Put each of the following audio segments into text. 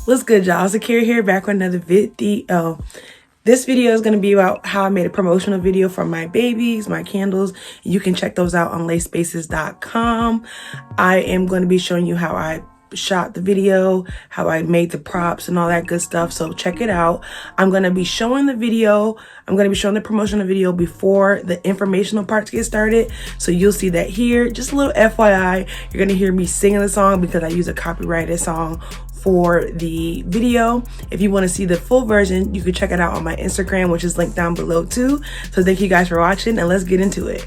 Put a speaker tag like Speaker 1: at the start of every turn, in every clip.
Speaker 1: What's good, y'all? Secure here, back with another video. This video is going to be about how I made a promotional video for my babies, my candles. You can check those out on LacedSpaces.com. I am going to be showing you how I shot the video, how I made the props and all that good stuff. So check it out. I'm going to be showing the video. I'm going to be showing the promotional video before the informational parts get started. So you'll see that here. Just a little FYI, you're going to hear me singing the song because I use a copyrighted song for the video. If you want to see the full version, you can check it out on my Instagram, which is linked down below too. So thank you guys for watching, and let's get into it.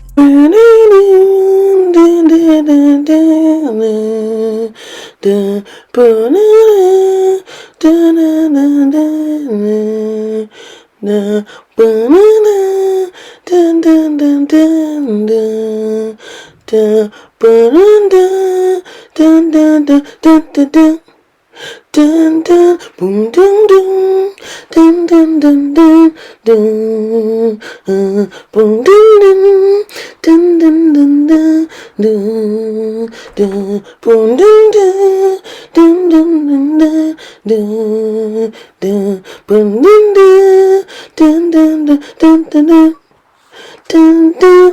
Speaker 1: Dun dun boom dun dun dun dun dun dun dun boom dun dun dun dun dun dun dun boom dun dun dun dun dun dun dun boom dun dun dun dun dun dun dun dun.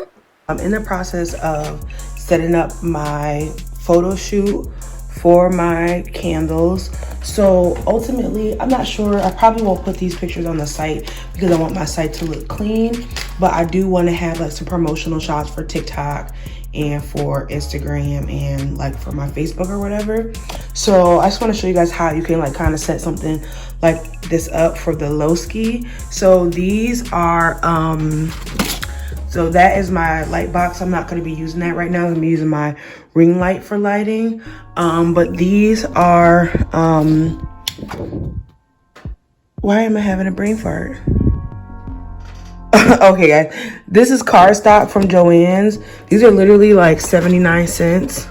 Speaker 1: I'm in the process of setting up my photo shoot for my candles. So ultimately, I'm not sure, I probably won't put these pictures on the site because I want my site to look clean, but I do want to have like some promotional shots for TikTok and for Instagram and like for my Facebook or whatever. So I just want to show you guys how you can like kind of set something like this up for the Lowski. So these are so that is my light box. I'm not going to be using that right now. I'm going to be using my ring light for lighting. But these are, why am I having a brain fart? Okay, guys, this is cardstock from Joann's. These are literally like 79 cents.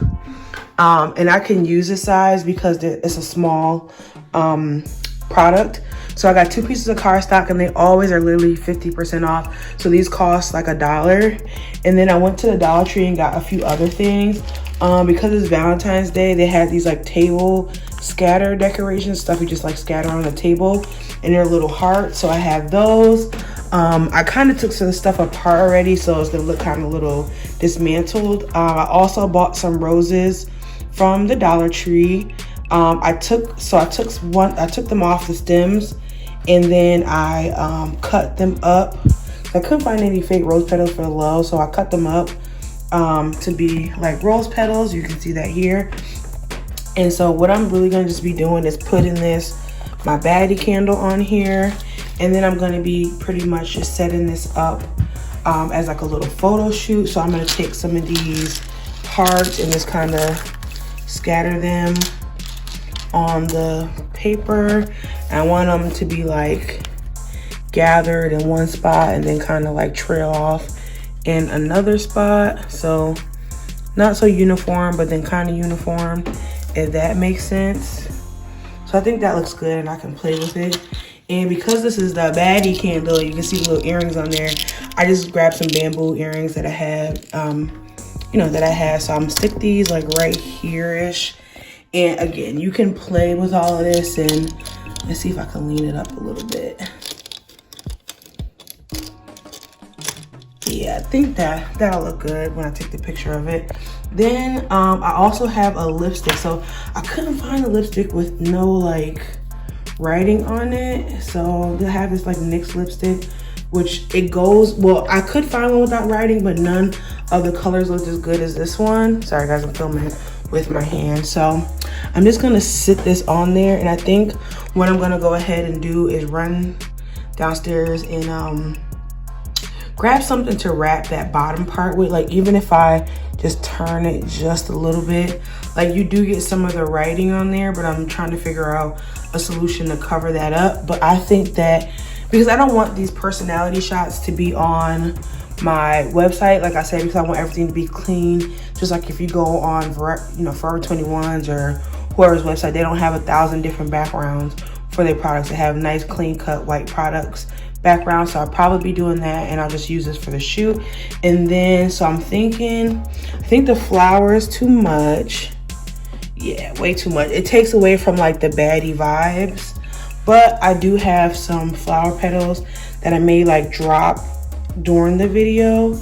Speaker 1: And I can use this size because it's a small product. So I got 2 pieces of cardstock and they always are literally 50% off. So these cost like $1. And then I went to the Dollar Tree and got a few other things. Because it's Valentine's Day, they had these like table scatter decorations, stuff you just like scatter on the table, and they're little hearts. So I have those. I kind of took some stuff apart already, so it's gonna look kind of a little dismantled. I also bought some roses from the Dollar Tree. I took them off the stems, and then I cut them up. I couldn't find any fake rose petals for the low, so I cut them up to be like rose petals. You can see that here. And so what I'm really gonna just be doing is putting my Baddie candle on here, and then I'm gonna be pretty much just setting this up as like a little photo shoot. So I'm gonna take some of these hearts and just kind of scatter them on the paper. I want them to be like gathered in one spot and then kind of like trail off in another spot. So not so uniform, but then kind of uniform, if that makes sense. So I think that looks good and I can play with it. And because this is the Baddie candle, you can see little earrings on there. I just grabbed some bamboo earrings that I had, so I'm gonna stick these like right here-ish. And again, you can play with all of this, and let's see if I can lean it up a little bit. Yeah, I think that'll look good when I take the picture of it. Then I also have a lipstick. So I couldn't find a lipstick with no like writing on it. So I have this like NYX lipstick, which it goes, well, I could find one without writing, but none of the colors looked as good as this one. Sorry guys, I'm filming with my hand. So I'm just gonna sit this on there, and I think what I'm gonna go ahead and do is run downstairs and grab something to wrap that bottom part with. Like even if I just turn it just a little bit, like you do get some of the writing on there, but I'm trying to figure out a solution to cover that up. But I think that because I don't want these personality shots to be on my website, like I said, because I want everything to be clean. Just like if you go on Forever 21's or whoever's website, they don't have 1,000 different backgrounds for their products. They have nice clean cut white products background. So I'll probably be doing that, and I'll just use this for the shoot. And then so I'm thinking, I think the flower is too much, Yeah, way too much. It takes away from like the Baddie vibes. But I do have some flower petals that I may like drop during the video.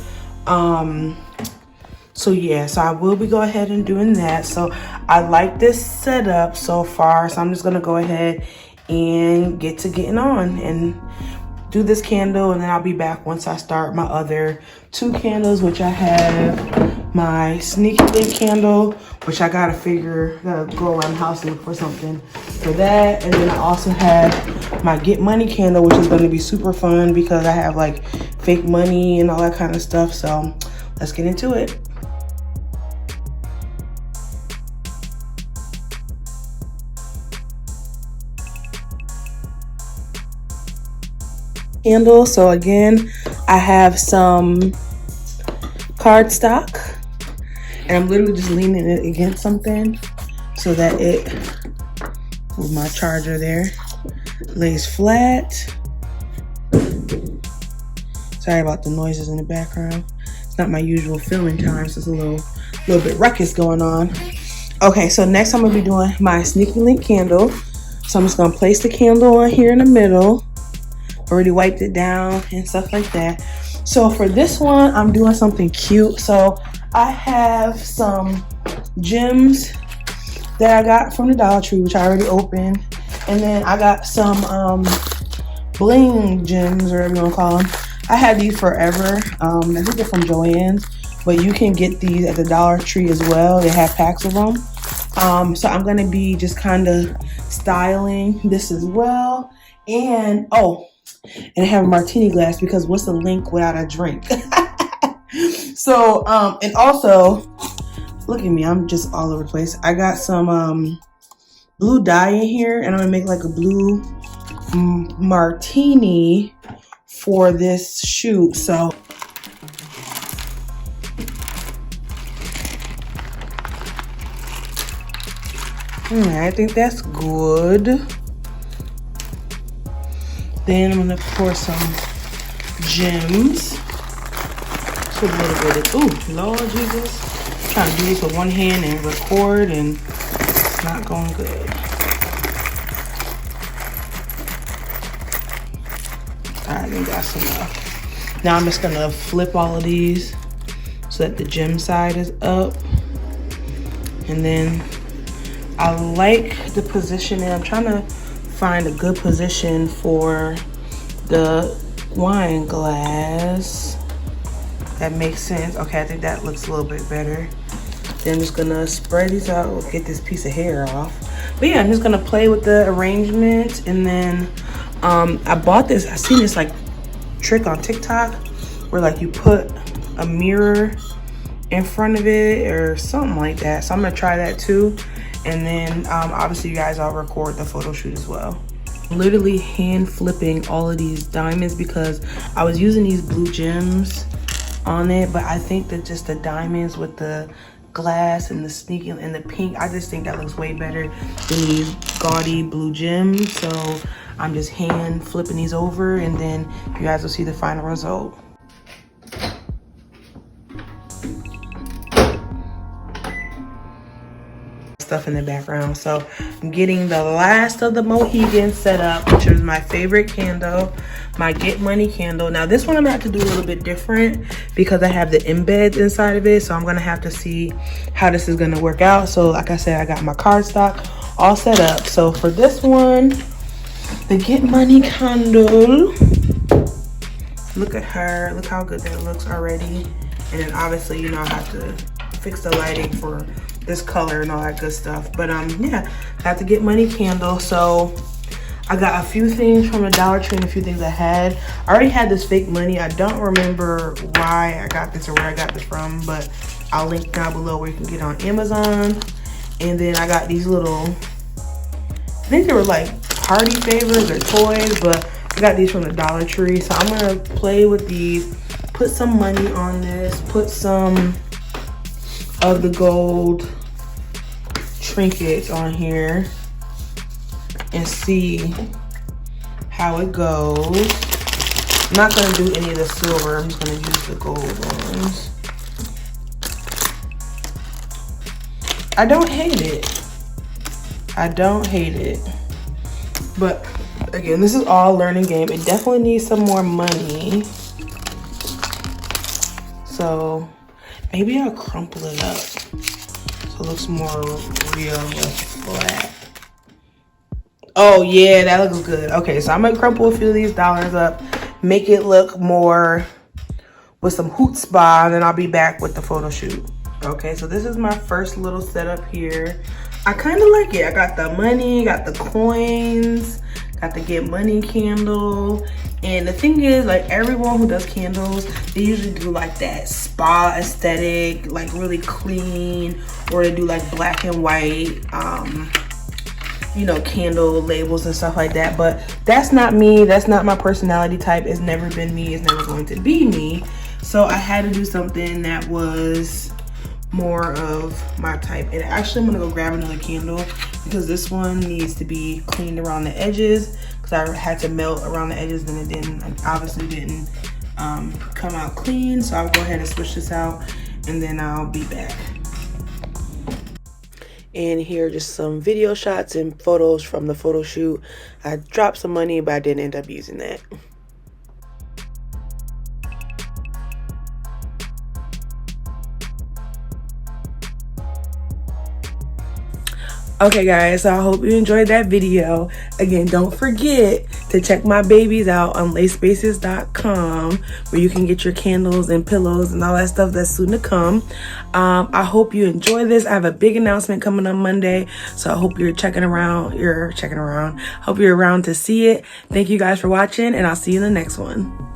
Speaker 1: So yeah, so I will be go ahead and doing that. So I like this setup so far. So I'm just gonna go ahead and get to getting on and do this candle, and then I'll be back once I start my other 2 candles, which I have my sneaky link candle, which I gotta go around the house and look for something for that. And then I also have my get money candle, which is gonna be super fun because I have like fake money and all that kind of stuff. So let's get into it. Candle. So again, I have some cardstock, and I'm literally just leaning it against something so that it, with my charger there, lays flat. Sorry about the noises in the background. It's not my usual filming time, so it's a little bit ruckus going on. Okay, so next I'm gonna be doing my sneaky link candle. So I'm just gonna place the candle on here in the middle. Already wiped it down and stuff like that. So for this one, I'm doing something cute. So I have some gems that I got from the Dollar Tree, which I already opened. And then I got some bling gems, or whatever you want to call them. I had these forever. I think they're from Joann's, but you can get these at the Dollar Tree as well. They have packs of them. So I'm gonna be just kind of styling this as well. And and I have a martini glass because what's a link without a drink? So, and also, look at me, I'm just all over the place. I got some blue dye in here, and I'm gonna make like a blue martini for this shoot. So, I think that's good. Then I'm gonna pour some gems. Just a little bit of, ooh, Lord Jesus. I'm trying to do this with one hand and record, and it's not going good. All right, I think that's enough. Now I'm just gonna flip all of these so that the gem side is up. And then I like the positioning. I'm trying to find a good position for the wine glass. That makes sense. Okay, I think that looks a little bit better. Then I'm just gonna spread these out, get this piece of hair off. But yeah, I'm just gonna play with the arrangement. And then I bought this, I seen this like trick on TikTok where like you put a mirror in front of it or something like that. So I'm gonna try that too. And then obviously you guys, I'll record the photo shoot as well. Literally hand flipping all of these diamonds because I was using these blue gems on it, but I think that just the diamonds with the glass and the sneaky and the pink, I just think that looks way better than these gaudy blue gems. So I'm just hand flipping these over, and then you guys will see the final result. Stuff in the background. So I'm getting the last of the Mohegan set up, which is my favorite candle, my Get Money candle. Now this one I'm gonna have to do a little bit different because I have the embeds inside of it, so I'm gonna have to see how this is gonna work out. So like I said, I got my cardstock all set up. So for this one, the Get Money candle, look at her, look how good that looks already. And then obviously, you know, I have to fix the lighting for this color and all that good stuff. But yeah, I have to Get Money candle. So I got a few things from the Dollar Tree and a few things I had. I already had this fake money. I don't remember why I got this or where I got this from, but I'll link down below where you can get on Amazon. And then I got these little, I think they were like party favors or toys, but I got these from the Dollar Tree. So I'm gonna play with these, put some money on this, put some of the gold trinkets on here and see how it goes. I'm not gonna do any of the silver, I'm just gonna use the gold ones. I don't hate it. I don't hate it. But again, this is all a learning game. It definitely needs some more money. So maybe I'll crumple it up so it looks more real and flat. Oh yeah, that looks good. Okay, so I'm gonna crumple a few of these dollars up, make it look more with some chutzpah, and then I'll be back with the photo shoot. Okay, so this is my first little setup here. I kind of like it. I got the money, got the coins, got the get money candle. And the thing is, like, everyone who does candles, they usually do like that spa aesthetic, like really clean, or they do like black and white, you know, candle labels and stuff like that. But that's not me. That's not my personality type. It's never been me. It's never going to be me. So I had to do something that was more of my type. And actually I'm gonna go grab another candle because this one needs to be cleaned around the edges, because I had to melt around the edges and it obviously didn't come out clean. So I'll go ahead and switch this out and then I'll be back. And here are just some video shots and photos from the photo shoot. I dropped some money, but I didn't end up using that. Okay guys, so I hope you enjoyed that video. Again, don't forget to check my babies out on LacedSpaces.com, where you can get your candles and pillows and all that stuff that's soon to come. I hope you enjoy this. I have a big announcement coming on Monday, so I hope you're checking around. Hope you're around to see it. Thank you guys for watching, and I'll see you in the next one.